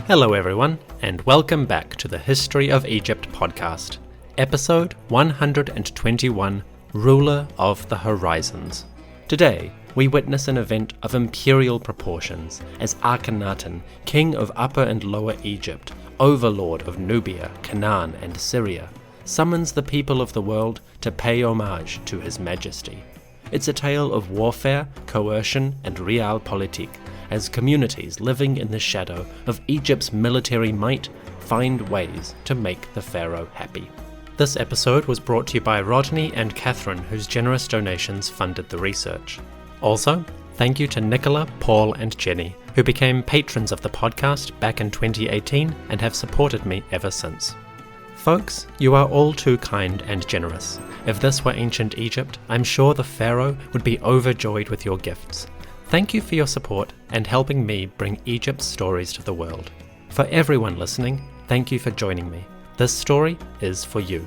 Hello everyone, and welcome back to the History of Egypt podcast, episode 121, Ruler of the Horizons. Today, we witness an event of imperial proportions as Akhenaten, king of Upper and Lower Egypt, overlord of Nubia, Canaan, and Syria, summons the people of the world to pay homage to his majesty. It's a tale of warfare, coercion, and realpolitik, as communities living in the shadow of Egypt's military might find ways to make the pharaoh happy. This episode was brought to you by Rodney and Catherine, whose generous donations funded the research. Also, thank you to Nicola, Paul, and Jenny, who became patrons of the podcast back in 2018 and have supported me ever since. Folks, you are all too kind and generous. If this were ancient Egypt, I'm sure the pharaoh would be overjoyed with your gifts. Thank you for your support and helping me bring Egypt's stories to the world. For everyone listening, thank you for joining me. This story is for you.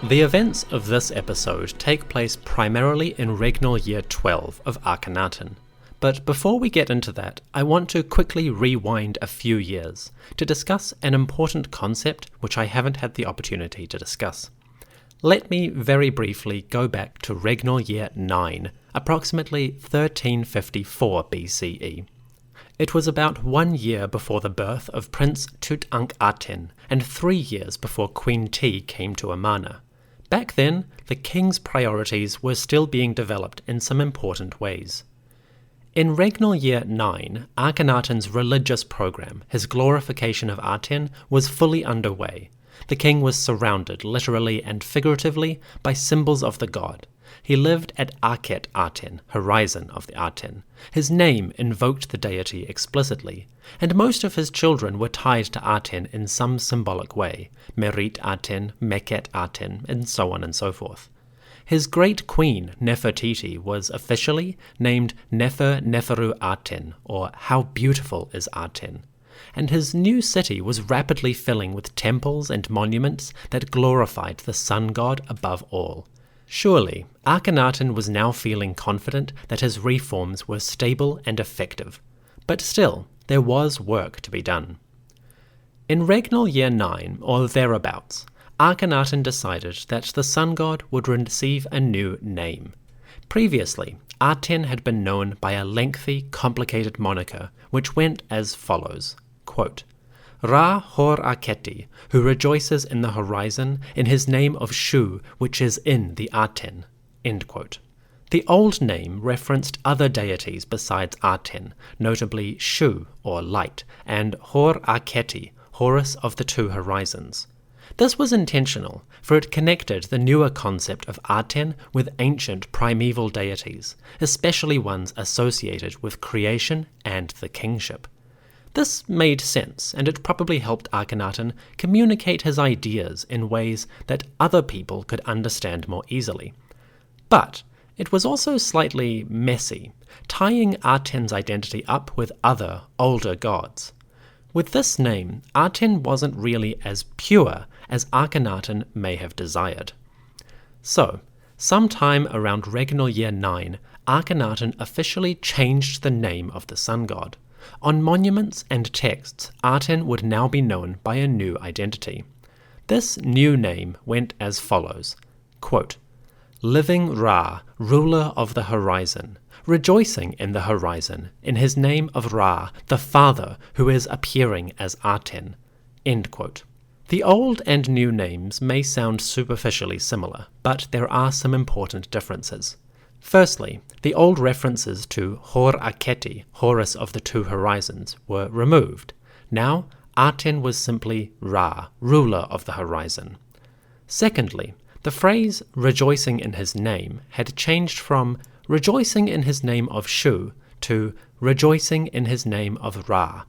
The events of this episode take place primarily in regnal year 12 of Akhenaten. But before we get into that, I want to quickly rewind a few years to discuss an important concept which I haven't had the opportunity to discuss. Let me very briefly go back to regnal year 9, approximately 1354 BCE. It was about 1 year before the birth of Prince Tutankhaten and 3 years before Queen T came to Amarna. Back then, the king's priorities were still being developed in some important ways. In regnal year 9, Akhenaten's religious program, his glorification of Aten, was fully underway. The king was surrounded, literally and figuratively, by symbols of the god. He lived at Akhet-Aten, horizon of the Aten. His name invoked the deity explicitly, and most of his children were tied to Aten in some symbolic way, Meryra-Aten, Mekhet-Aten, and so on and so forth. His great queen, Nefertiti, was officially named Nefer-Neferu-Aten, or How Beautiful is Aten, and his new city was rapidly filling with temples and monuments that glorified the sun god above all. Surely, Akhenaten was now feeling confident that his reforms were stable and effective, but still, there was work to be done. In regnal year 9, or thereabouts, Akhenaten decided that the sun god would receive a new name. Previously, Aten had been known by a lengthy, complicated moniker, which went as follows, quote, Ra-Hor-Aketi, who rejoices in the horizon in his name of Shu, which is in the Aten, end quote. The old name referenced other deities besides Aten, notably Shu, or light, and Hor-Aketi, Horus of the two horizons. This was intentional, for it connected the newer concept of Aten with ancient primeval deities, especially ones associated with creation and the kingship. This made sense, and it probably helped Akhenaten communicate his ideas in ways that other people could understand more easily. But it was also slightly messy, tying Aten's identity up with other, older gods. With this name, Aten wasn't really as pure as Akhenaten may have desired. So, sometime around regnal year 9, Akhenaten officially changed the name of the sun god. On monuments and texts, Aten would now be known by a new identity. This new name went as follows, quote, Living Ra, ruler of the horizon, rejoicing in the horizon, in his name of Ra, the Father, who is appearing as Aten, end quote. The old and new names may sound superficially similar, but there are some important differences. Firstly, the old references to Hor-Aketi, Horus of the two horizons, were removed. Now, Aten was simply Ra, ruler of the horizon. Secondly, the phrase rejoicing in his name had changed from rejoicing in his name of Shu to rejoicing in his name of Ra.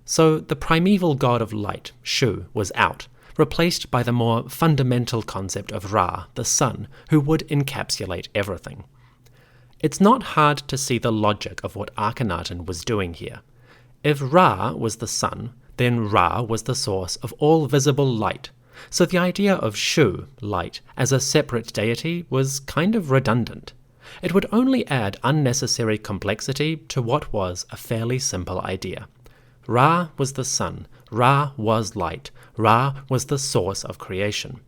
So the primeval god of light, Shu, was out, replaced by the more fundamental concept of Ra, the sun, who would encapsulate everything. It's not hard to see the logic of what Akhenaten was doing here. If Ra was the sun, then Ra was the source of all visible light, so the idea of Shu, light, as a separate deity was kind of redundant. It would only add unnecessary complexity to what was a fairly simple idea. Ra was the sun, Ra was light, Ra was the source of creation.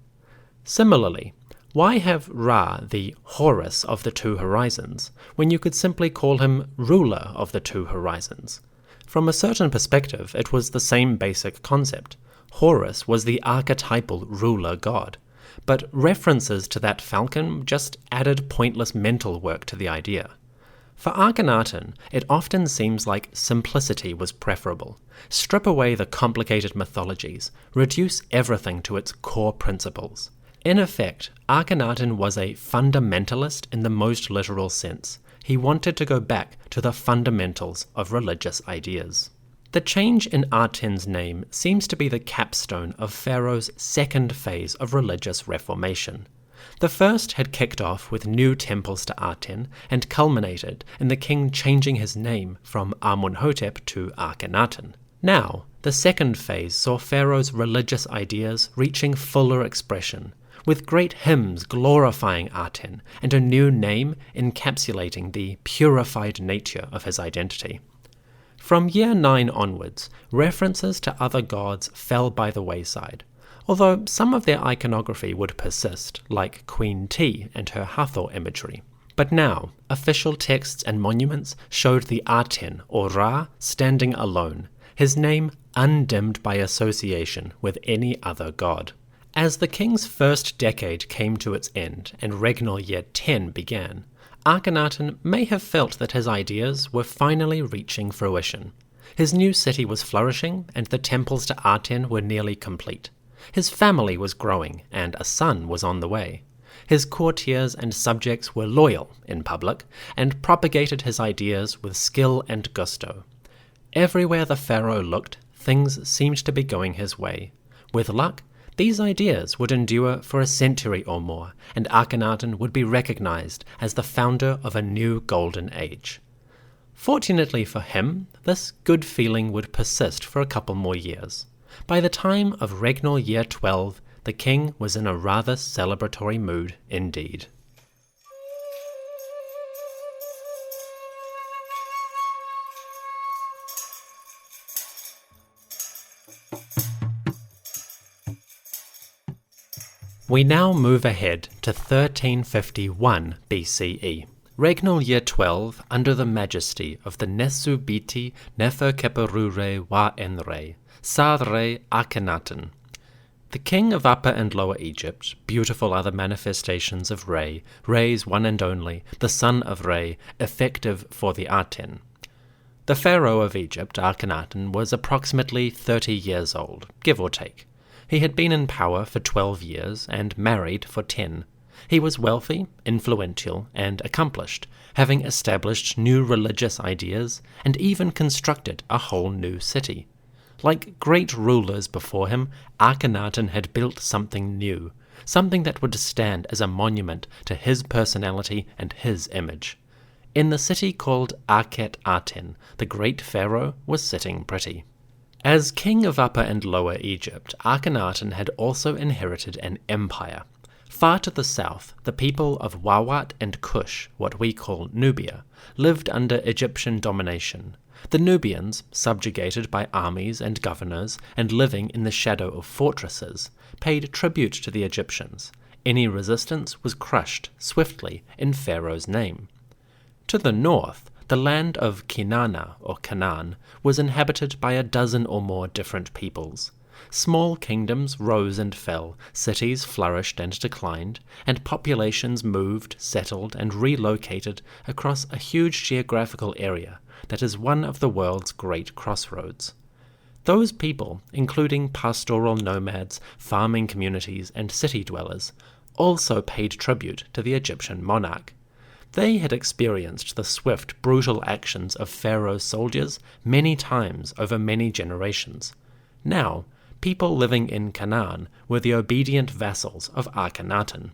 Similarly, why have Ra the Horus of the two horizons, when you could simply call him ruler of the two horizons? From a certain perspective, it was the same basic concept. Horus was the archetypal ruler god, but references to that falcon just added pointless mental work to the idea. For Akhenaten, it often seems like simplicity was preferable. Strip away the complicated mythologies, reduce everything to its core principles. In effect, Akhenaten was a fundamentalist in the most literal sense. He wanted to go back to the fundamentals of religious ideas. The change in Aten's name seems to be the capstone of Pharaoh's second phase of religious reformation. The first had kicked off with new temples to Aten and culminated in the king changing his name from Amunhotep to Akhenaten. Now, the second phase saw Pharaoh's religious ideas reaching fuller expression, with great hymns glorifying Aten and a new name encapsulating the purified nature of his identity. From year 9 onwards, references to other gods fell by the wayside, although some of their iconography would persist, like Queen Ti and her Hathor imagery. But now, official texts and monuments showed the Aten, or Ra, standing alone, his name undimmed by association with any other god. As the king's first decade came to its end and regnal year 10 began, Akhenaten may have felt that his ideas were finally reaching fruition. His new city was flourishing, and the temples to Aten were nearly complete. His family was growing, and a son was on the way. His courtiers and subjects were loyal in public, and propagated his ideas with skill and gusto. Everywhere the pharaoh looked, things seemed to be going his way. With luck, these ideas would endure for a century or more, and Akhenaten would be recognized as the founder of a new golden age. Fortunately for him, this good feeling would persist for a couple more years. By the time of regnal year 12, the king was in a rather celebratory mood indeed. We now move ahead to 1351 BCE, regnal year 12 under the majesty of the Nesubiti Neferkeperure wa Enre, Sarre Akhenaten. The king of Upper and Lower Egypt, beautiful are the manifestations of Re, Re's one and only, the son of Re, effective for the Aten. The pharaoh of Egypt, Akhenaten, was approximately 30 years old, give or take. He had been in power for 12 years and married for 10. He was wealthy, influential, and accomplished, having established new religious ideas and even constructed a whole new city. Like great rulers before him, Akhenaten had built something new, something that would stand as a monument to his personality and his image. In the city called Akhet-Aten, the great pharaoh was sitting pretty. As king of Upper and Lower Egypt, Akhenaten had also inherited an empire. Far to the south, the people of Wawat and Kush, what we call Nubia, lived under Egyptian domination. The Nubians, subjugated by armies and governors and living in the shadow of fortresses, paid tribute to the Egyptians. Any resistance was crushed swiftly in Pharaoh's name. To the north, the land of Kinana, or Canaan, was inhabited by a dozen or more different peoples. Small kingdoms rose and fell, cities flourished and declined, and populations moved, settled, and relocated across a huge geographical area that is one of the world's great crossroads. Those people, including pastoral nomads, farming communities, and city dwellers, also paid tribute to the Egyptian monarch. They had experienced the swift, brutal actions of Pharaoh's soldiers many times over many generations. Now, people living in Canaan were the obedient vassals of Akhenaten.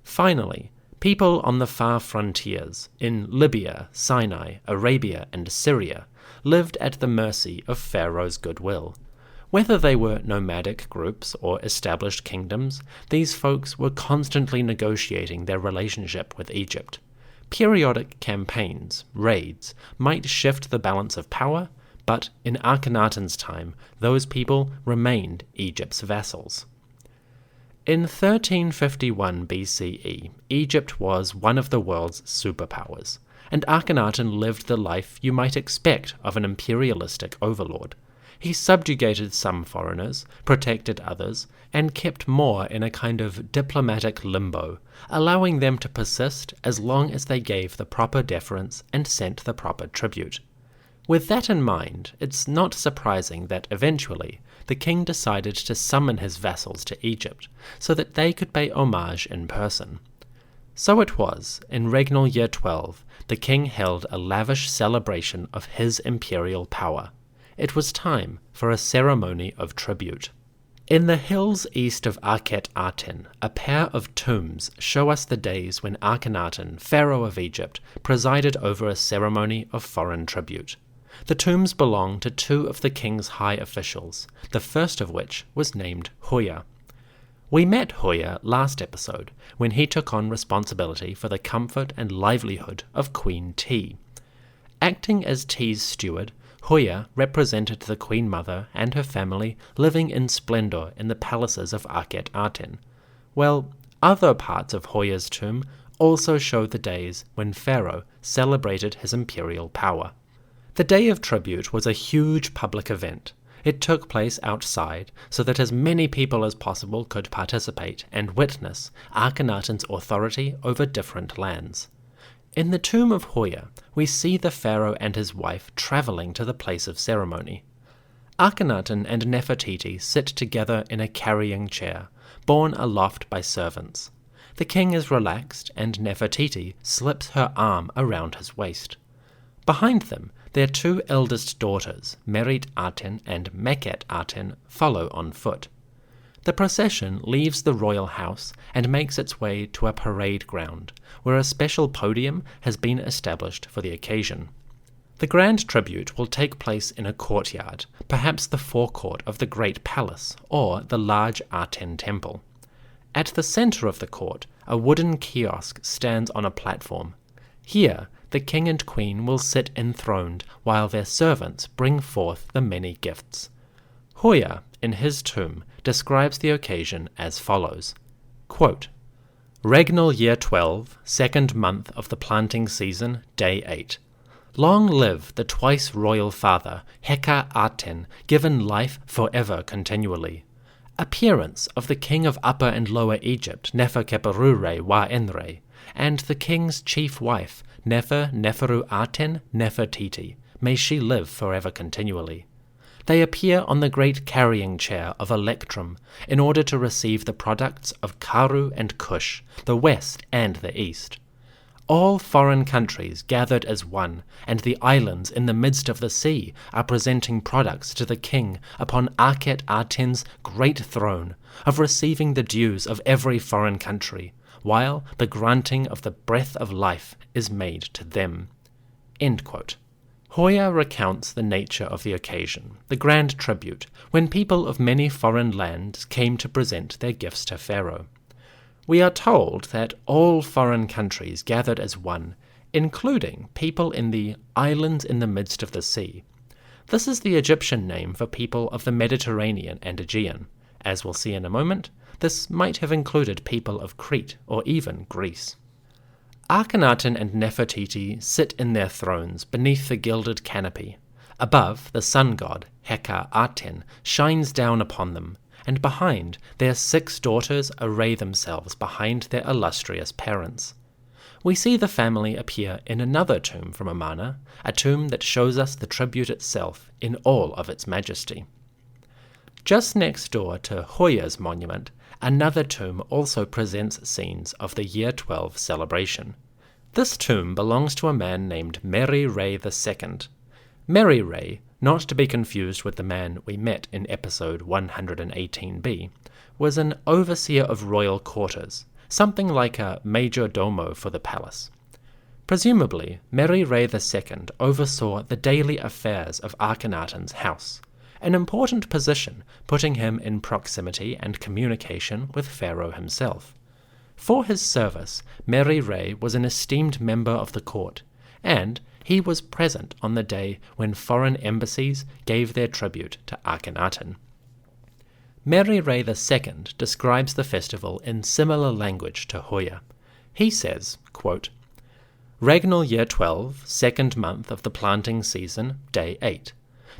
Finally, People on the far frontiers, in Libya, Sinai, Arabia, and Syria, lived at the mercy of Pharaoh's goodwill. Whether they were nomadic groups or established kingdoms, these folks were constantly negotiating their relationship with Egypt. Periodic campaigns, raids, might shift the balance of power, but in Akhenaten's time, those people remained Egypt's vassals. In 1351 BCE, Egypt was one of the world's superpowers, and Akhenaten lived the life you might expect of an imperialistic overlord. He subjugated some foreigners, protected others, and kept more in a kind of diplomatic limbo, allowing them to persist as long as they gave the proper deference and sent the proper tribute. With that in mind, it's not surprising that eventually the king decided to summon his vassals to Egypt so that they could pay homage in person. So it was, in regnal year 12, the king held a lavish celebration of his imperial power. It was time for a ceremony of tribute. In the hills east of Akhet-Aten, a pair of tombs show us the days when Akhenaten, pharaoh of Egypt, presided over a ceremony of foreign tribute. The tombs belong to two of the king's high officials, the first of which was named Huya. We met Huya last episode, when he took on responsibility for the comfort and livelihood of Queen T. Acting as T's steward, Huya represented the Queen Mother and her family living in splendor in the palaces of Akhet-Aten. Well, other parts of Huya's tomb also show the days when Pharaoh celebrated his imperial power. The Day of Tribute was a huge public event. It took place outside so that as many people as possible could participate and witness Akhenaten's authority over different lands. In the tomb of Huya, we see the pharaoh and his wife traveling to the place of ceremony. Akhenaten and Nefertiti sit together in a carrying chair, borne aloft by servants. The king is relaxed, and Nefertiti slips her arm around his waist. Behind them, their two eldest daughters, Meryra and Akhet-Aten, follow on foot. The procession leaves the royal house and makes its way to a parade ground, where a special podium has been established for the occasion. The grand tribute will take place in a courtyard, perhaps the forecourt of the Great Palace or the large Aten temple. At the center of the court, a wooden kiosk stands on a platform. Here, the king and queen will sit enthroned while their servants bring forth the many gifts. Huya, in his tomb, describes the occasion as follows. Quote, Regnal year 12, second month of the planting season, day 8. Long live the twice royal father, Akhet-Aten, given life forever continually. Appearance of the king of Upper and Lower Egypt, Nefer-Keperure Wa-Enre, and the king's chief wife, Nefer-Neferu-Aten Nefertiti, may she live forever continually. They appear on the great carrying chair of Electrum in order to receive the products of Karu and Kush, the west and the east. All foreign countries gathered as one, and the islands in the midst of the sea are presenting products to the king upon Akhet-Aten's great throne of receiving the dues of every foreign country, while the granting of the breath of life is made to them. End quote. Huya recounts the nature of the occasion, the grand tribute, when people of many foreign lands came to present their gifts to Pharaoh. We are told that all foreign countries gathered as one, including people in the islands in the midst of the sea. This is the Egyptian name for people of the Mediterranean and Aegean. As we'll see in a moment, this might have included people of Crete or even Greece. Akhenaten and Nefertiti sit in their thrones beneath the gilded canopy. Above, the sun god, Akhet-Aten, shines down upon them, and behind, their 6 daughters array themselves behind their illustrious parents. We see the family appear in another tomb from Amarna, a tomb that shows us the tribute itself in all of its majesty. Just next door to Huya's monument, another tomb also presents scenes of the year 12 celebration. This tomb belongs to a man named Meryra II. Meryra, not to be confused with the man we met in episode 118b, was an overseer of royal quarters, something like a major domo for the palace. Presumably, Meryra II oversaw the daily affairs of Akhenaten's house, an important position putting him in proximity and communication with Pharaoh himself. For his service, Meryra was an esteemed member of the court, and he was present on the day when foreign embassies gave their tribute to Akhenaten. Meryra II describes the festival in similar language to Huya. He says, quote, "Regnal year 12, second month of the planting season, day 8.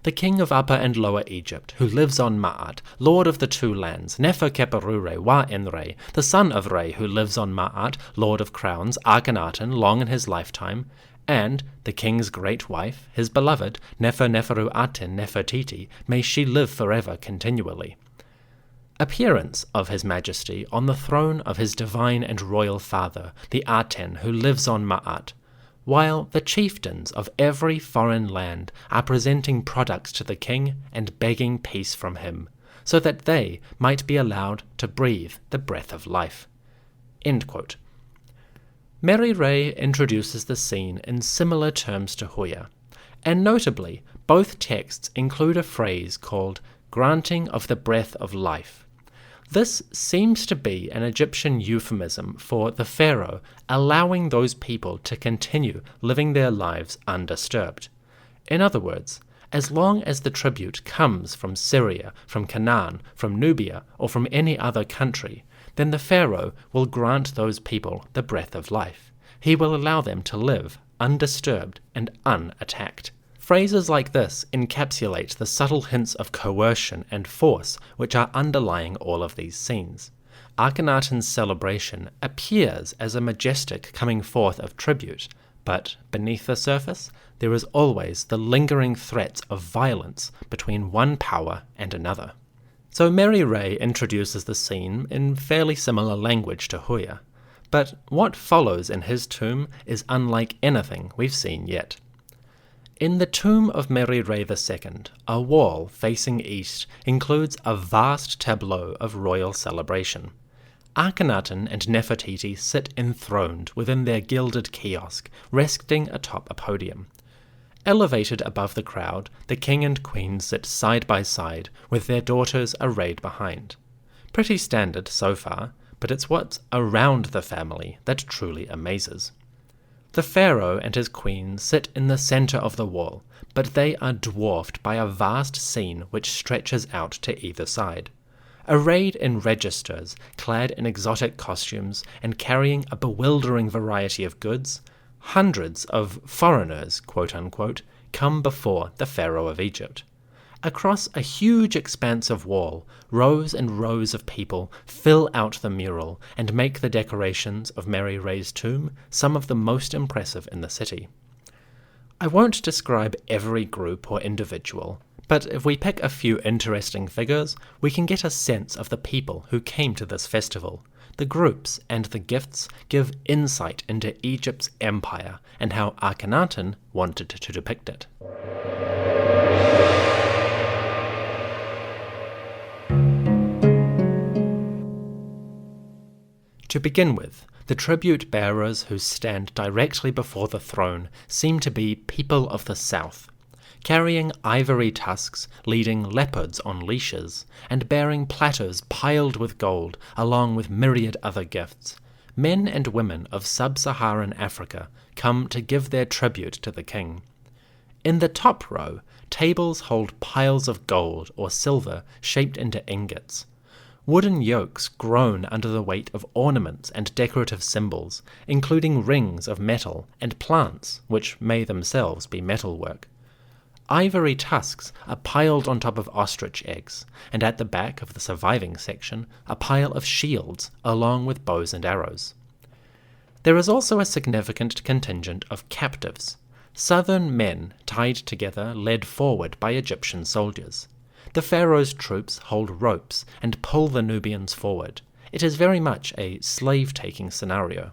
The king of Upper and Lower Egypt, who lives on Ma'at, lord of the two lands, Nefer-Keperure wa Enre, the son of Re, who lives on Ma'at, lord of crowns, Akhenaten, long in his lifetime, and the king's great wife, his beloved, Nefer-Neferu-Aten Nefertiti, may she live forever continually. Appearance of His Majesty on the throne of his divine and royal father, the Aten, who lives on Ma'at, while the chieftains of every foreign land are presenting products to the king and begging peace from him, so that they might be allowed to breathe the breath of life." End quote. Meryra introduces the scene in similar terms to Huya, and notably, both texts include a phrase called granting of the breath of life. This seems to be an Egyptian euphemism for the pharaoh allowing those people to continue living their lives undisturbed. In other words, as long as the tribute comes from Syria, from Canaan, from Nubia, or from any other country, then the pharaoh will grant those people the breath of life. He will allow them to live undisturbed and unattacked. Phrases like this encapsulate the subtle hints of coercion and force which are underlying all of these scenes. Akhenaten's celebration appears as a majestic coming forth of tribute, but beneath the surface there is always the lingering threats of violence between one power and another. So Meryra introduces the scene in fairly similar language to Huya, but what follows in his tomb is unlike anything we've seen yet. In the tomb of Meryra II, a wall facing east includes a vast tableau of royal celebration. Akhenaten and Nefertiti sit enthroned within their gilded kiosk, resting atop a podium. Elevated above the crowd, the king and queen sit side by side, with their daughters arrayed behind. Pretty standard so far, but it's what's around the family that truly amazes. The pharaoh and his queen sit in the center of the wall, but they are dwarfed by a vast scene which stretches out to either side. Arrayed in registers, clad in exotic costumes, and carrying a bewildering variety of goods, hundreds of foreigners, quote-unquote, come before the pharaoh of Egypt. Across a huge expanse of wall, rows and rows of people fill out the mural and make the decorations of Meryra's tomb some of the most impressive in the city. I won't describe every group or individual, but if we pick a few interesting figures, we can get a sense of the people who came to this festival. The groups and the gifts give insight into Egypt's empire and how Akhenaten wanted to depict it. To begin with, the tribute bearers who stand directly before the throne seem to be people of the south, carrying ivory tusks, leading leopards on leashes, and bearing platters piled with gold, along with myriad other gifts. Men and women of sub-Saharan Africa come to give their tribute to the king. In the top row, tables hold piles of gold or silver shaped into ingots. Wooden yokes groan under the weight of ornaments and decorative symbols, including rings of metal and plants, which may themselves be metalwork. Ivory tusks are piled on top of ostrich eggs, and at the back of the surviving section, a pile of shields, along with bows and arrows. There is also a significant contingent of captives, southern men tied together led forward by Egyptian soldiers. The pharaoh's troops hold ropes and pull the Nubians forward. It is very much a slave-taking scenario.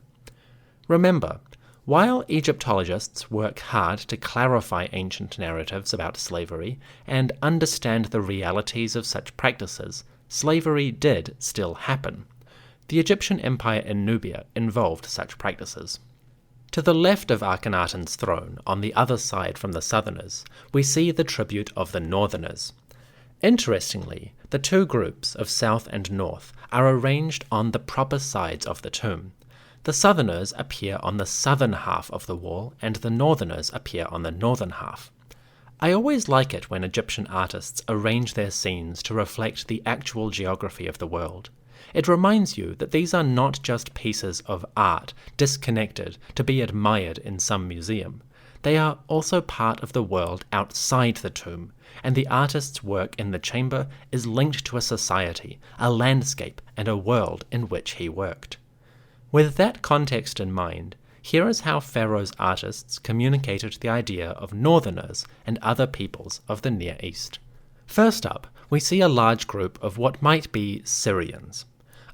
Remember, while Egyptologists work hard to clarify ancient narratives about slavery and understand the realities of such practices, slavery did still happen. The Egyptian Empire in Nubia involved such practices. To the left of Akhenaten's throne, on the other side from the southerners, we see the tribute of the northerners. Interestingly, the two groups of south and north are arranged on the proper sides of the tomb. The southerners appear on the southern half of the wall, and the northerners appear on the northern half. I always like it when Egyptian artists arrange their scenes to reflect the actual geography of the world. It reminds you that these are not just pieces of art disconnected to be admired in some museum. They are also part of the world outside the tomb, and the artist's work in the chamber is linked to a society, a landscape, and a world in which he worked. With that context in mind, here is how Pharaoh's artists communicated the idea of northerners and other peoples of the Near East. First up, we see a large group of what might be Syrians.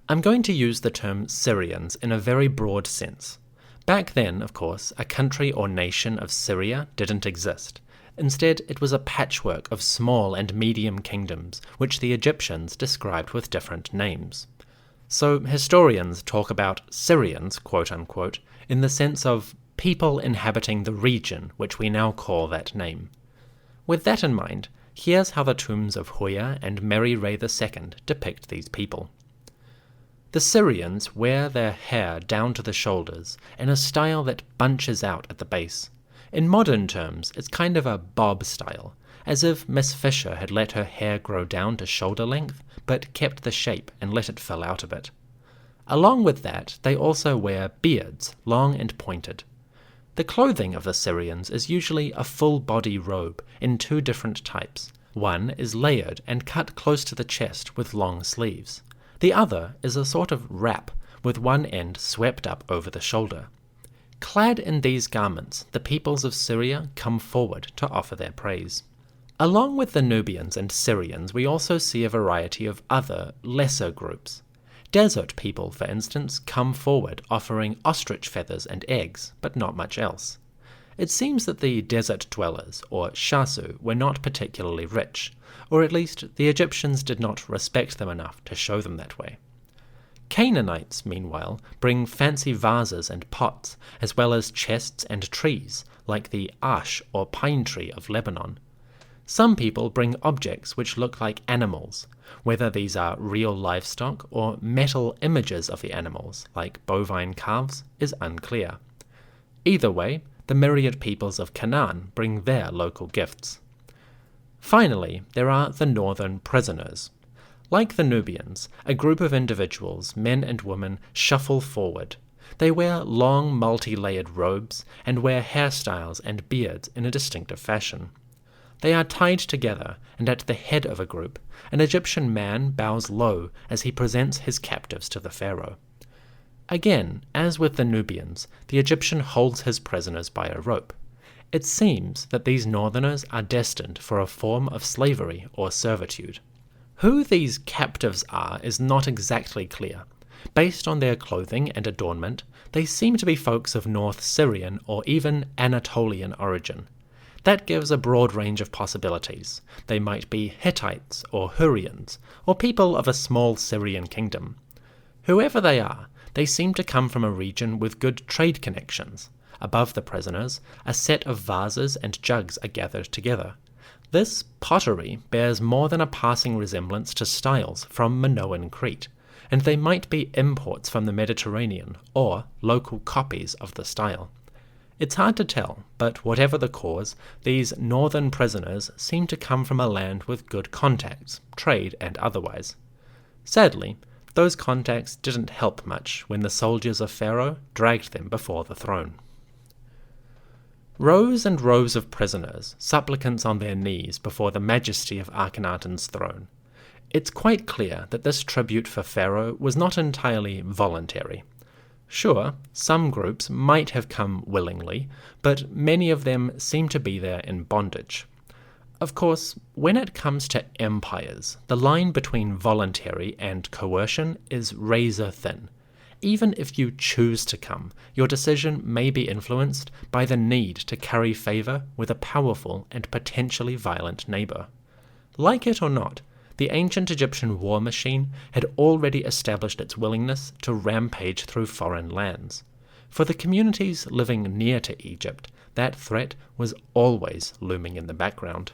I'm going to use the term Syrians in a very broad sense. Back then, of course, a country or nation of Syria didn't exist. Instead, it was a patchwork of small and medium kingdoms, which the Egyptians described with different names. So historians talk about Syrians, quote-unquote, in the sense of people inhabiting the region which we now call that name. With that in mind, here's how the tombs of Huya and Meryra II depict these people. The Syrians wear their hair down to the shoulders in a style that bunches out at the base. In modern terms, it's kind of a bob style, as if Miss Fisher had let her hair grow down to shoulder length, but kept the shape and let it fill out a bit. Along with that, they also wear beards, long and pointed. The clothing of the Syrians is usually a full-body robe in two different types. One is layered and cut close to the chest with long sleeves. The other is a sort of wrap, with one end swept up over the shoulder. Clad in these garments, the peoples of Syria come forward to offer their praise. Along with the Nubians and Syrians, we also see a variety of other, lesser groups. Desert people, for instance, come forward offering ostrich feathers and eggs, but not much else. It seems that the desert dwellers, or shasu, were not particularly rich, or at least the Egyptians did not respect them enough to show them that way. Canaanites, meanwhile, bring fancy vases and pots, as well as chests and trees, like the ash or pine tree of Lebanon. Some people bring objects which look like animals, whether these are real livestock or metal images of the animals, like bovine calves, is unclear. Either way, the myriad peoples of Canaan bring their local gifts. Finally, there are the northern prisoners. Like the Nubians, a group of individuals, men and women, shuffle forward. They wear long multi-layered robes and wear hairstyles and beards in a distinctive fashion. They are tied together, and at the head of a group, an Egyptian man bows low as he presents his captives to the pharaoh. Again, as with the Nubians, the Egyptian holds his prisoners by a rope. It seems that these northerners are destined for a form of slavery or servitude. Who these captives are is not exactly clear. Based on their clothing and adornment, they seem to be folks of North Syrian or even Anatolian origin. That gives a broad range of possibilities. They might be Hittites or Hurrians, or people of a small Syrian kingdom. Whoever they are, they seem to come from a region with good trade connections. Above the prisoners, a set of vases and jugs are gathered together. This pottery bears more than a passing resemblance to styles from Minoan Crete, and they might be imports from the Mediterranean or local copies of the style. It's hard to tell, but whatever the cause, these northern prisoners seem to come from a land with good contacts, trade and otherwise. Sadly, those contacts didn't help much when the soldiers of Pharaoh dragged them before the throne. Rows and rows of prisoners, supplicants on their knees before the majesty of Akhenaten's throne. It's quite clear that this tribute for Pharaoh was not entirely voluntary. Sure, some groups might have come willingly, but many of them seem to be there in bondage. Of course, when it comes to empires, the line between voluntary and coercion is razor thin. Even if you choose to come, your decision may be influenced by the need to curry favor with a powerful and potentially violent neighbor. Like it or not, the ancient Egyptian war machine had already established its willingness to rampage through foreign lands. For the communities living near to Egypt, that threat was always looming in the background.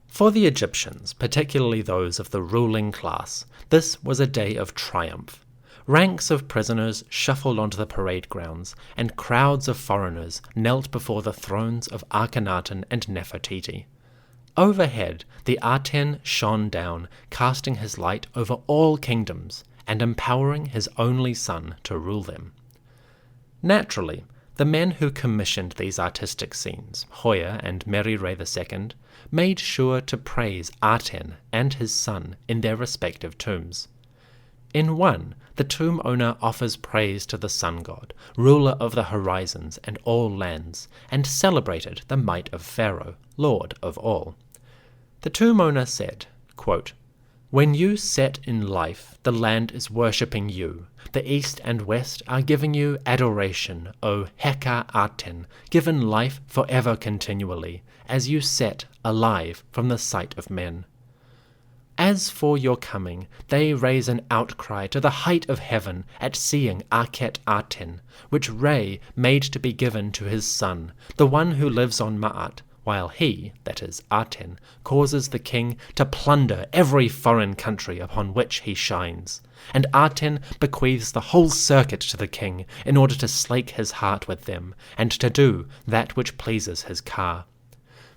For the Egyptians, particularly those of the ruling class, this was a day of triumph. Ranks of prisoners shuffled onto the parade grounds, and crowds of foreigners knelt before the thrones of Akhenaten and Nefertiti. Overhead, the Aten shone down, casting his light over all kingdoms, and empowering his only son to rule them. Naturally, the men who commissioned these artistic scenes, Huya and Meryra II, made sure to praise Aten and his son in their respective tombs. In one, the tomb owner offers praise to the sun god, ruler of the horizons and all lands, and celebrated the might of Pharaoh, lord of all. The tomb owner said, quote, "When you set in life, the land is worshipping you. The east and west are giving you adoration, O Akhet-Aten, given life forever continually, as you set alive from the sight of men. As for your coming, they raise an outcry to the height of heaven at seeing Akhet-Aten, which Re made to be given to his son, the one who lives on Ma'at, while he, that is Aten, causes the king to plunder every foreign country upon which he shines. And Aten bequeaths the whole circuit to the king in order to slake his heart with them, and to do that which pleases his Ka.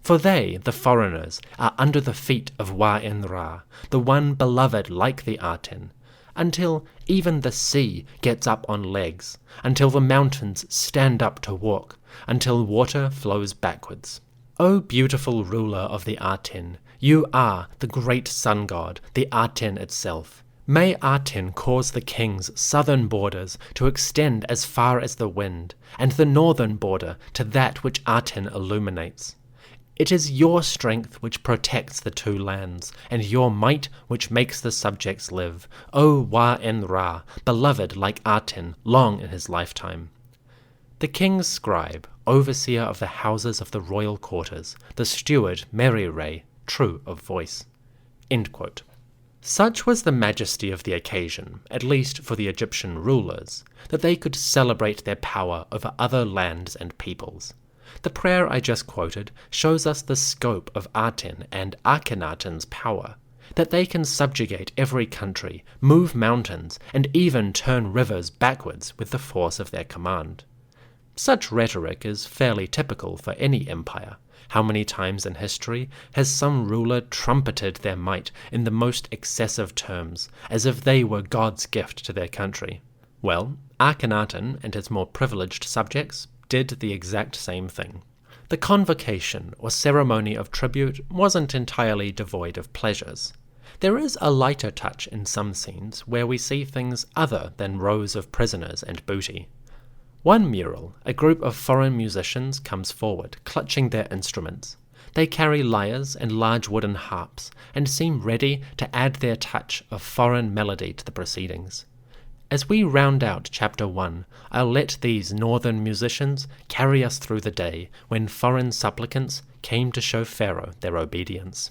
For they, the foreigners, are under the feet of Wa-en-Ra, the one beloved like the Aten, until even the sea gets up on legs, until the mountains stand up to walk, until water flows backwards. O beautiful ruler of the Aten, you are the great sun god, the Aten itself. May Aten cause the king's southern borders to extend as far as the wind, and the northern border to that which Aten illuminates. It is your strength which protects the two lands, and your might which makes the subjects live, O Wa-en-Ra, beloved like Aten, long in his lifetime." The king's scribe, overseer of the houses of the royal quarters, the steward Meryra, true of voice. End quote. Such was the majesty of the occasion, at least for the Egyptian rulers, that they could celebrate their power over other lands and peoples. The prayer I just quoted shows us the scope of Aten and Akhenaten's power, that they can subjugate every country, move mountains, and even turn rivers backwards with the force of their command. Such rhetoric is fairly typical for any empire. How many times in history has some ruler trumpeted their might in the most excessive terms, as if they were God's gift to their country? Well, Akhenaten and his more privileged subjects did the exact same thing. The convocation or ceremony of tribute wasn't entirely devoid of pleasures. There is a lighter touch in some scenes where we see things other than rows of prisoners and booty. One mural, a group of foreign musicians comes forward, clutching their instruments. They carry lyres and large wooden harps, and seem ready to add their touch of foreign melody to the proceedings. As we round out Chapter 1, I'll let these northern musicians carry us through the day when foreign supplicants came to show Pharaoh their obedience.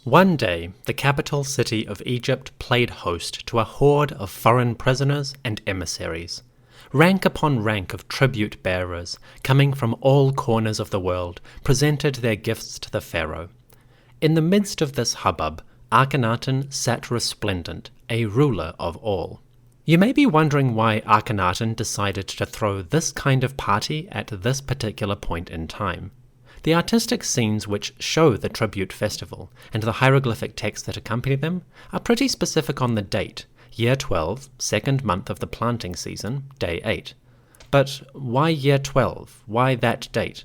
One day, the capital city of Egypt played host to a horde of foreign prisoners and emissaries. Rank upon rank of tribute bearers, coming from all corners of the world, presented their gifts to the pharaoh. In the midst of this hubbub, Akhenaten sat resplendent, a ruler of all. You may be wondering why Akhenaten decided to throw this kind of party at this particular point in time. The artistic scenes which show the tribute festival, and the hieroglyphic texts that accompany them, are pretty specific on the date, year 12, second month of the planting season, day 8. But why year 12? Why that date?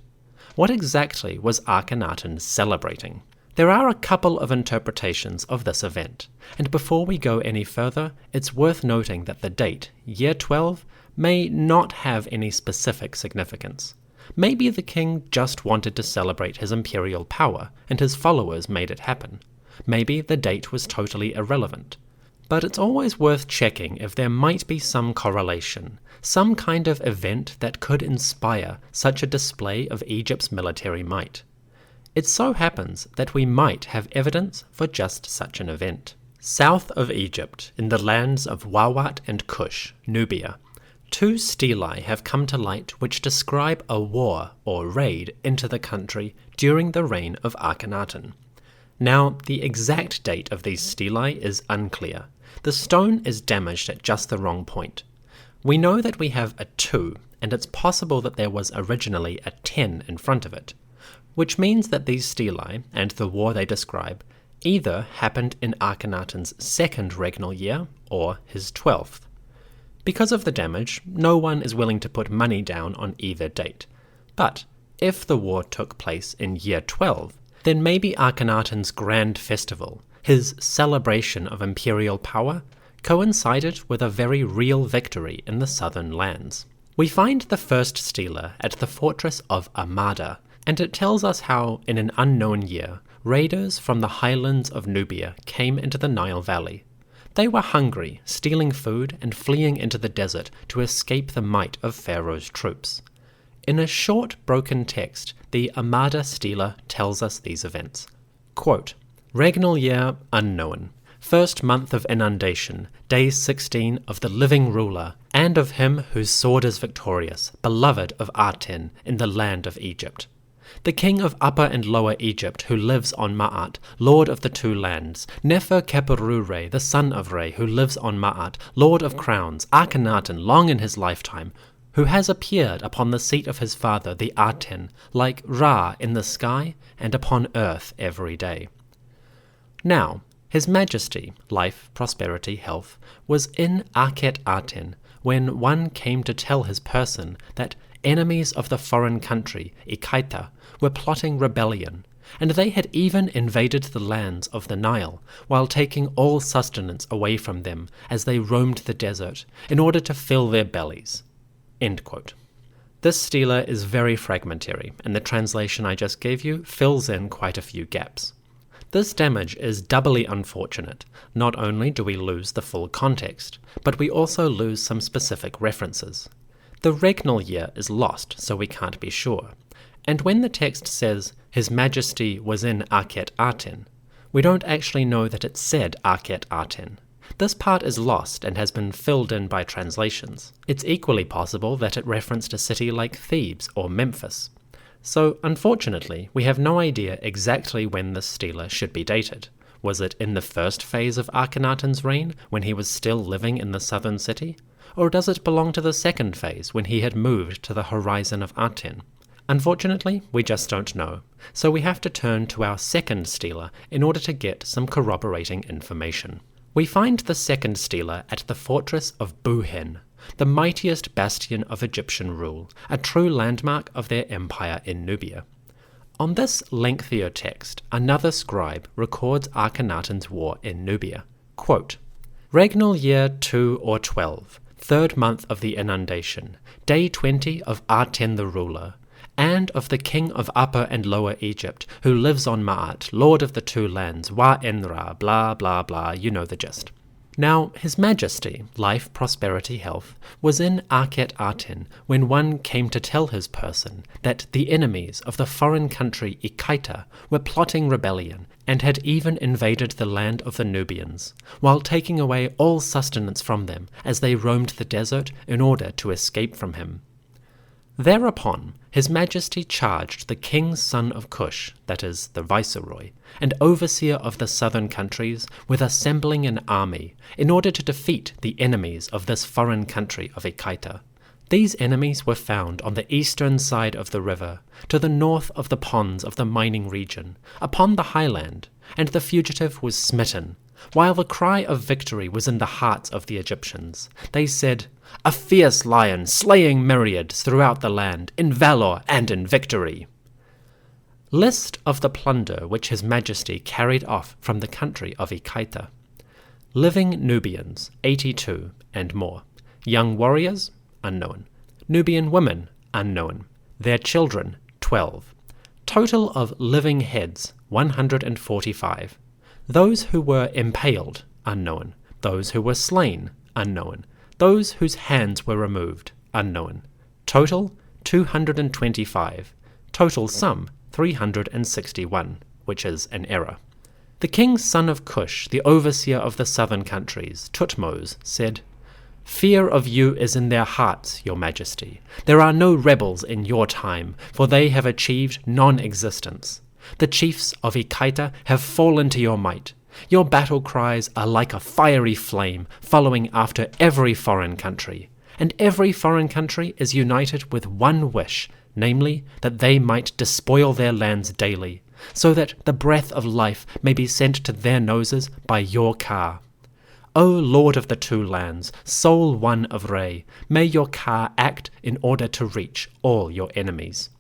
What exactly was Akhenaten celebrating? There are a couple of interpretations of this event, and before we go any further, it's worth noting that the date, year 12, may not have any specific significance. Maybe the king just wanted to celebrate his imperial power, and his followers made it happen. Maybe the date was totally irrelevant. But it's always worth checking if there might be some correlation, some kind of event that could inspire such a display of Egypt's military might. It so happens that we might have evidence for just such an event. South of Egypt, in the lands of Wawat and Kush, Nubia, two stelae have come to light which describe a war or raid into the country during the reign of Akhenaten. Now, the exact date of these stelae is unclear. The stone is damaged at just the wrong point. We know that we have a 2, and it's possible that there was originally a 10 in front of it, which means that these stelae, and the war they describe, either happened in Akhenaten's 2nd regnal year, or his 12th. Because of the damage, no one is willing to put money down on either date. But if the war took place in year 12, then maybe Akhenaten's grand festival, his celebration of imperial power, coincided with a very real victory in the southern lands. We find the first stela at the fortress of Amarna, and it tells us how, in an unknown year, raiders from the highlands of Nubia came into the Nile Valley. They were hungry, stealing food and fleeing into the desert to escape the might of Pharaoh's troops. In a short, broken text, the Amarna stela tells us these events. Quote, Regnal year unknown, 1st month of inundation, day 16 of the living ruler, and of him whose sword is victorious, beloved of Aten in the land of Egypt. The king of Upper and Lower Egypt, who lives on Ma'at, lord of the two lands, Nefer-Keperu-Re, the son of Re, who lives on Ma'at, lord of crowns, Akhenaten, long in his lifetime, who has appeared upon the seat of his father, the Aten, like Ra in the sky, and upon earth every day. Now, His Majesty, life, prosperity, health, was in Akhet-Aten when one came to tell his person that enemies of the foreign country, Ikhaita, were plotting rebellion, and they had even invaded the lands of the Nile, while taking all sustenance away from them as they roamed the desert, in order to fill their bellies. End quote. This stela is very fragmentary, and the translation I just gave you fills in quite a few gaps. This damage is doubly unfortunate. Not only do we lose the full context, but we also lose some specific references. The regnal year is lost, so we can't be sure. And when the text says, His Majesty was in Akhet-Aten, we don't actually know that it said Akhet-Aten. This part is lost and has been filled in by translations. It's equally possible that it referenced a city like Thebes or Memphis. So, unfortunately, we have no idea exactly when this stela should be dated. Was it in the first phase of Akhenaten's reign, when he was still living in the southern city? Or does it belong to the second phase, when he had moved to the horizon of Aten? Unfortunately, we just don't know, so we have to turn to our second stela in order to get some corroborating information. We find the second stela at the fortress of Buhen, the mightiest bastion of Egyptian rule, a true landmark of their empire in Nubia. On this lengthier text, another scribe records Akhenaten's war in Nubia. Quote, Regnal year 2 or 12, 3rd month of the inundation, day 20 of Aten the ruler, and of the king of Upper and Lower Egypt, who lives on Ma'at, lord of the two lands, Wa-Enra, blah blah blah, you know the gist. Now, His Majesty, life, prosperity, health, was in Akhet-Aten when one came to tell his person that the enemies of the foreign country Ikhaita were plotting rebellion and had even invaded the land of the Nubians, while taking away all sustenance from them as they roamed the desert in order to escape from him. Thereupon, His Majesty charged the king's son of Kush, that is, the viceroy, and overseer of the southern countries, with assembling an army, in order to defeat the enemies of this foreign country of Ikhaita. These enemies were found on the eastern side of the river, to the north of the ponds of the mining region, upon the highland, and the fugitive was smitten. While the cry of victory was in the hearts of the Egyptians, they said, a fierce lion slaying myriads throughout the land, in valour and in victory. List of the plunder which His Majesty carried off from the country of Akhet-Aten. Living Nubians, 82, and more. Young warriors, unknown. Nubian women, unknown. Their children, 12. Total of living heads, 145. Those who were impaled, unknown. Those who were slain, unknown. Those whose hands were removed, unknown. Total, 225. Total sum, 361, which is an error. The king's son of Cush, the overseer of the southern countries, Thutmose, said, "Fear of you is in their hearts, your majesty. There are no rebels in your time, for they have achieved non-existence. The chiefs of Akhet-Aten have fallen to your might. Your battle cries are like a fiery flame following after every foreign country, and every foreign country is united with one wish, namely, that they might despoil their lands daily, so that the breath of life may be sent to their noses by your car. O Lord of the two lands, sole one of Re, may your car act in order to reach all your enemies."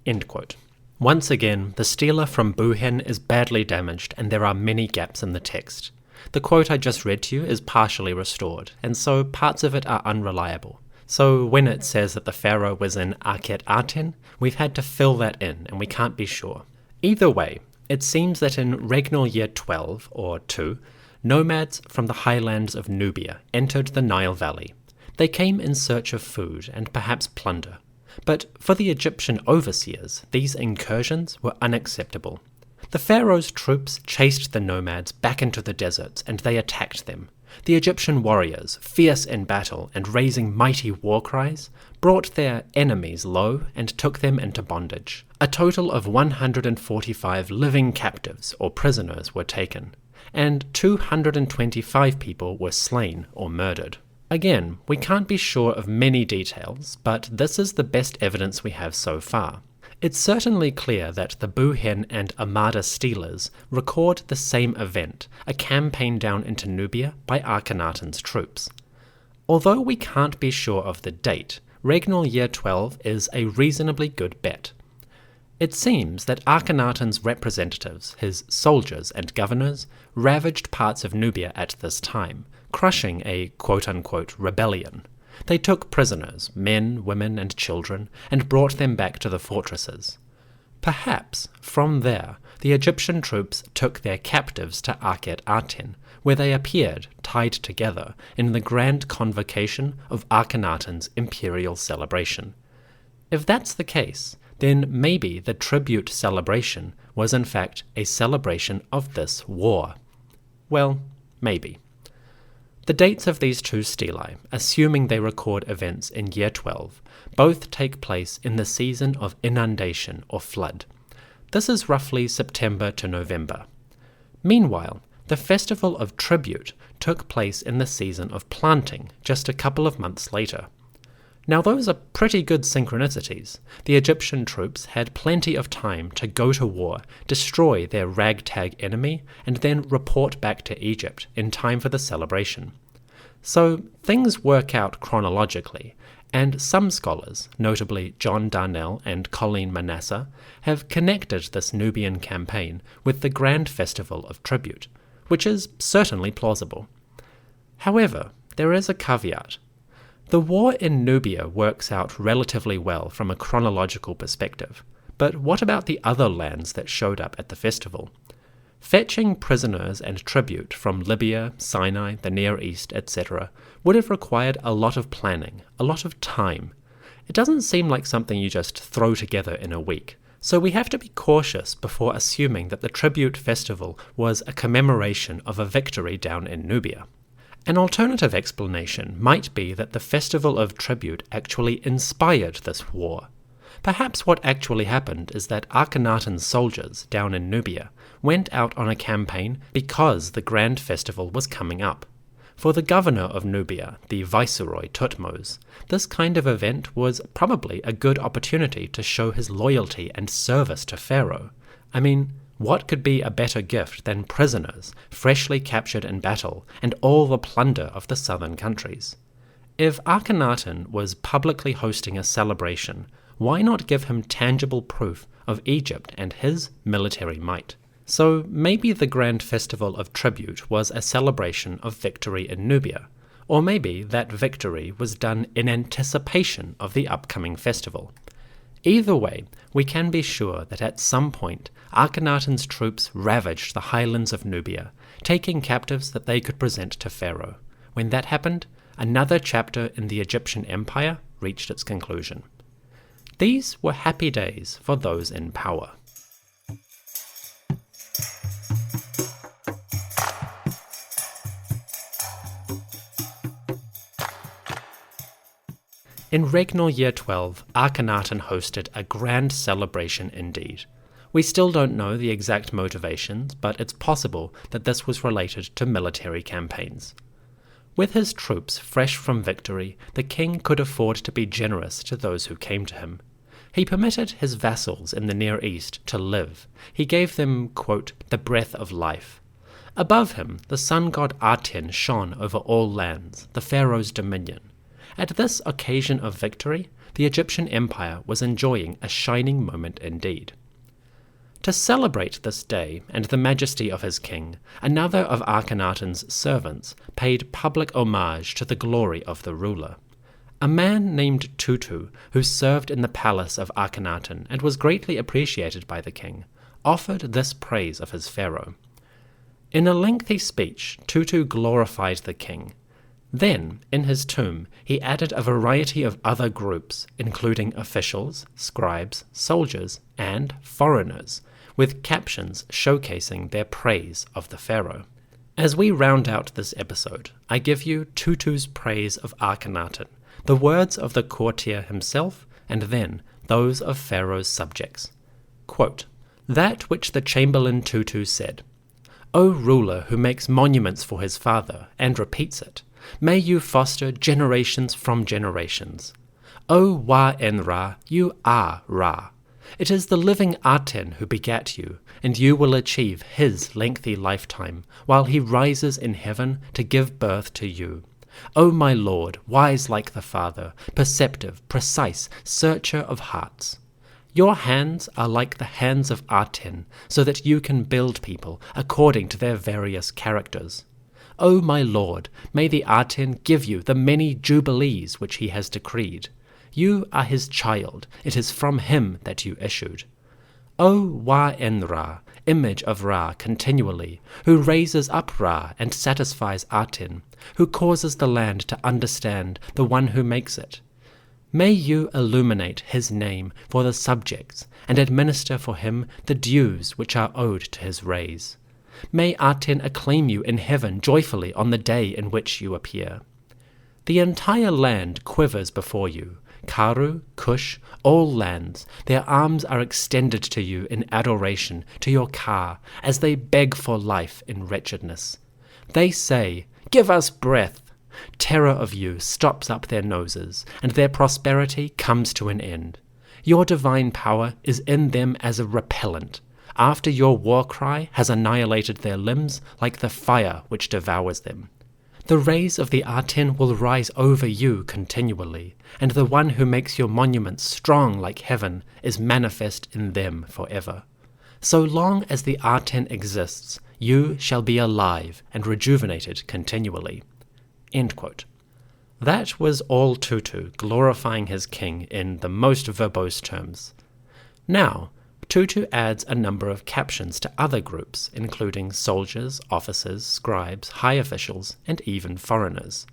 End quote. Once again, the stela from Buhen is badly damaged and there are many gaps in the text. The quote I just read to you is partially restored, and so parts of it are unreliable. So when it says that the pharaoh was in Akhet-Aten, we've had to fill that in and we can't be sure. Either way, it seems that in regnal year 12, or 2, nomads from the highlands of Nubia entered the Nile Valley. They came in search of food and perhaps plunder. But for the Egyptian overseers, these incursions were unacceptable. The pharaoh's troops chased the nomads back into the deserts and they attacked them. The Egyptian warriors, fierce in battle and raising mighty war cries, brought their enemies low and took them into bondage. A total of 145 living captives or prisoners were taken, and 225 people were slain or murdered. Again, we can't be sure of many details, but this is the best evidence we have so far. It's certainly clear that the Buhen and Armada stelas record the same event, a campaign down into Nubia by Akhenaten's troops. Although we can't be sure of the date, regnal year 12 is a reasonably good bet. It seems that Akhenaten's representatives, his soldiers and governors, ravaged parts of Nubia at this time, crushing a quote-unquote rebellion. They took prisoners, men, women, and children, and brought them back to the fortresses. Perhaps, from there, the Egyptian troops took their captives to Akhet-Aten, where they appeared, tied together, in the grand convocation of Akhenaten's imperial celebration. If that's the case, then maybe the tribute celebration was in fact a celebration of this war. Well, maybe. The dates of these two stelae, assuming they record events in year 12, both take place in the season of inundation or flood. This is roughly September to November. Meanwhile, the festival of tribute took place in the season of planting, just a couple of months later. Now those are pretty good synchronicities. The Egyptian troops had plenty of time to go to war, destroy their ragtag enemy, and then report back to Egypt in time for the celebration. So things work out chronologically, and some scholars, notably John Darnell and Colleen Manassa, have connected this Nubian campaign with the grand festival of tribute, which is certainly plausible. However, there is a caveat. The war in Nubia works out relatively well from a chronological perspective, but what about the other lands that showed up at the festival? Fetching prisoners and tribute from Libya, Sinai, the Near East, etc. would have required a lot of planning, a lot of time. It doesn't seem like something you just throw together in a week, so we have to be cautious before assuming that the tribute festival was a commemoration of a victory down in Nubia. An alternative explanation might be that the festival of tribute actually inspired this war. Perhaps what actually happened is that Akhenaten's soldiers down in Nubia went out on a campaign because the grand festival was coming up. For the governor of Nubia, the viceroy Thutmose, this kind of event was probably a good opportunity to show his loyalty and service to Pharaoh. I mean, what could be a better gift than prisoners, freshly captured in battle, and all the plunder of the southern countries? If Akhenaten was publicly hosting a celebration, why not give him tangible proof of Egypt and his military might? So maybe the grand festival of tribute was a celebration of victory in Nubia, or maybe that victory was done in anticipation of the upcoming festival. Either way, we can be sure that at some point Akhenaten's troops ravaged the highlands of Nubia, taking captives that they could present to Pharaoh. When that happened, another chapter in the Egyptian empire reached its conclusion. These were happy days for those in power. In regnal year 12, Akhenaten hosted a grand celebration indeed. We still don't know the exact motivations, but it's possible that this was related to military campaigns. With his troops fresh from victory, the king could afford to be generous to those who came to him. He permitted his vassals in the Near East to live. He gave them, quote, the breath of life. Above him, the sun god Aten shone over all lands, the pharaoh's dominion. At this occasion of victory, the Egyptian empire was enjoying a shining moment indeed. To celebrate this day and the majesty of his king, another of Akhenaten's servants paid public homage to the glory of the ruler. A man named Tutu, who served in the palace of Akhenaten and was greatly appreciated by the king, offered this praise of his pharaoh. In a lengthy speech, Tutu glorified the king. Then, in his tomb, he added a variety of other groups, including officials, scribes, soldiers, and foreigners, with captions showcasing their praise of the pharaoh. As we round out this episode, I give you Tutu's praise of Akhenaten, the words of the courtier himself, and then those of Pharaoh's subjects. Quote, that which the chamberlain Tutu said, O ruler who makes monuments for his father, and repeats it, may you foster generations from generations. O Wa-en-Ra, you are Ra. It is the living Aten who begat you, and you will achieve his lengthy lifetime, while he rises in heaven to give birth to you. O my lord, wise like the Father, perceptive, precise, searcher of hearts. Your hands are like the hands of Aten, so that you can build people according to their various characters. O my lord, may the Aten give you the many jubilees which he has decreed. You are his child, it is from him that you issued. O Wa-en-Ra, image of Ra continually, who raises up Ra and satisfies Aten, who causes the land to understand the one who makes it. May you illuminate his name for the subjects, and administer for him the dues which are owed to his rays. May Aten acclaim you in heaven joyfully on the day in which you appear. The entire land quivers before you. Karu, Cush, all lands, their arms are extended to you in adoration, to your Ka, as they beg for life in wretchedness. They say, give us breath. Terror of you stops up their noses, and their prosperity comes to an end. Your divine power is in them as a repellent. After your war cry has annihilated their limbs like the fire which devours them. The rays of the Aten will rise over you continually, and the one who makes your monuments strong like heaven is manifest in them forever. So long as the Aten exists, you shall be alive and rejuvenated continually. End quote. That was all Tutu glorifying his king in the most verbose terms. Now, Tutu adds a number of captions to other groups, including soldiers, officers, scribes, high officials, and even foreigners.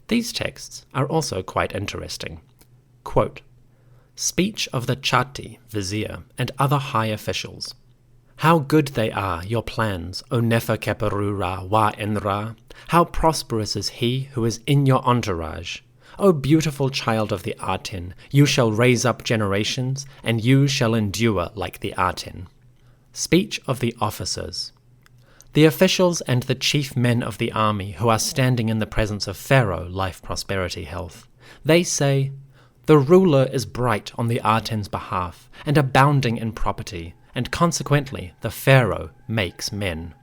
These texts are also quite interesting. Quote, speech of the Chatti, vizier, and other high officials. How good they are, your plans, O Nefer-Keperu-Ra Wa-en-Ra. How prosperous is he who is in your entourage. O beautiful child of the Aten, you shall raise up generations, and you shall endure like the Aten. Speech of the officers. The officials and the chief men of the army who are standing in the presence of Pharaoh, life, prosperity, health. They say, the ruler is bright on the Aten's behalf, and abounding in property, and consequently the Pharaoh makes men.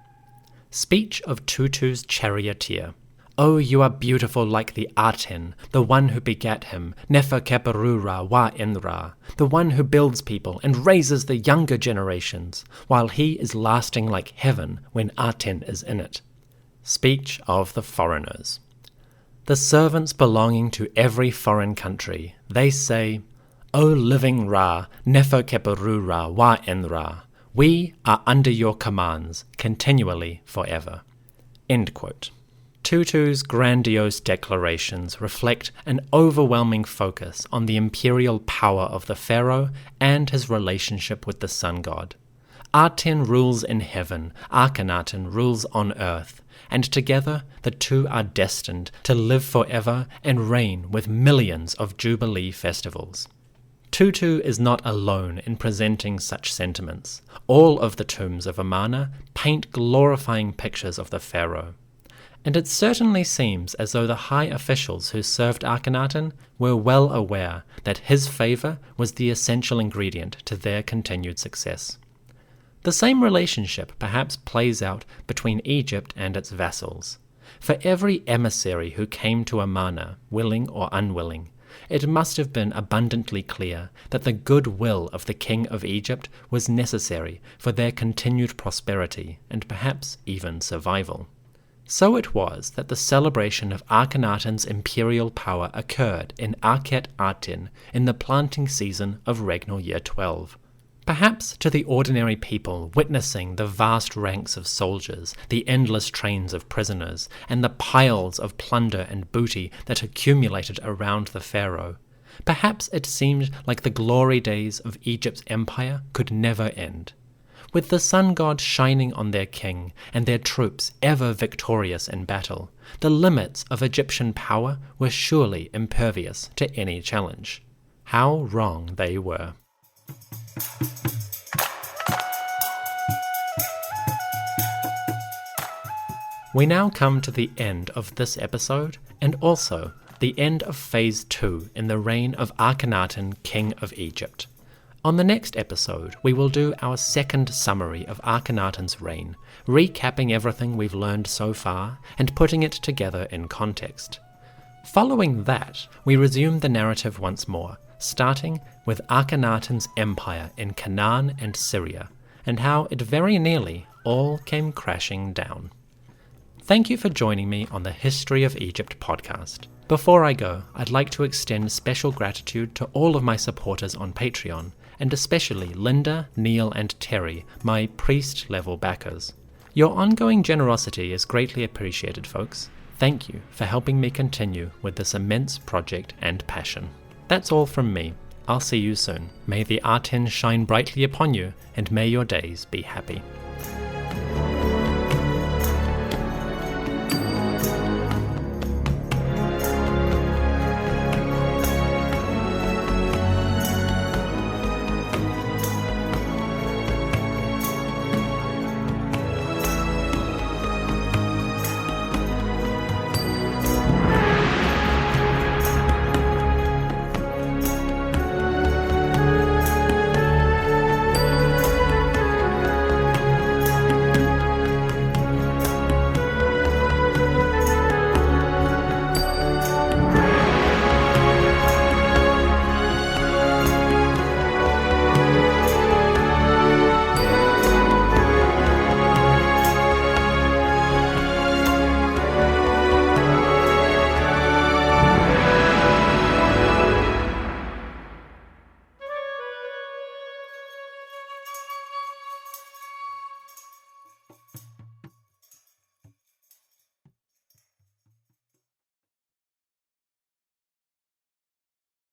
Speech of Tutu's charioteer. Oh, you are beautiful like the Aten, the one who begat him, Nefer-Keperura wa-Enra, the one who builds people and raises the younger generations, while he is lasting like heaven when Aten is in it. Speech of the foreigners. The servants belonging to every foreign country, they say, O living Ra, Nefer-Keperura wa-Enra, we are under your commands, continually forever. End quote. Tutu's grandiose declarations reflect an overwhelming focus on the imperial power of the pharaoh and his relationship with the sun god. Aten rules in heaven, Akhenaten rules on earth, and together the two are destined to live forever and reign with millions of jubilee festivals. Tutu is not alone in presenting such sentiments. All of the tombs of Amarna paint glorifying pictures of the pharaoh. And it certainly seems as though the high officials who served Akhenaten were well aware that his favor was the essential ingredient to their continued success. The same relationship perhaps plays out between Egypt and its vassals. For every emissary who came to Amarna, willing or unwilling, it must have been abundantly clear that the goodwill of the king of Egypt was necessary for their continued prosperity and perhaps even survival. So it was that the celebration of Akhenaten's imperial power occurred in Akhet-Aten in the planting season of regnal year 12. Perhaps to the ordinary people witnessing the vast ranks of soldiers, the endless trains of prisoners, and the piles of plunder and booty that accumulated around the pharaoh, perhaps it seemed like the glory days of Egypt's empire could never end. With the sun god shining on their king and their troops ever victorious in battle, the limits of Egyptian power were surely impervious to any challenge. How wrong they were. We now come to the end of this episode, and also the end of Phase 2 in the reign of Akhenaten, King of Egypt. On the next episode, we will do our second summary of Akhenaten's reign, recapping everything we've learned so far and putting it together in context. Following that, we resume the narrative once more, starting with Akhenaten's empire in Canaan and Syria, and how it very nearly all came crashing down. Thank you for joining me on the History of Egypt podcast. Before I go, I'd like to extend special gratitude to all of my supporters on Patreon, and especially Linda, Neil, and Terry, my priest-level backers. Your ongoing generosity is greatly appreciated, folks. Thank you for helping me continue with this immense project and passion. That's all from me. I'll see you soon. May the Aten shine brightly upon you, and may your days be happy.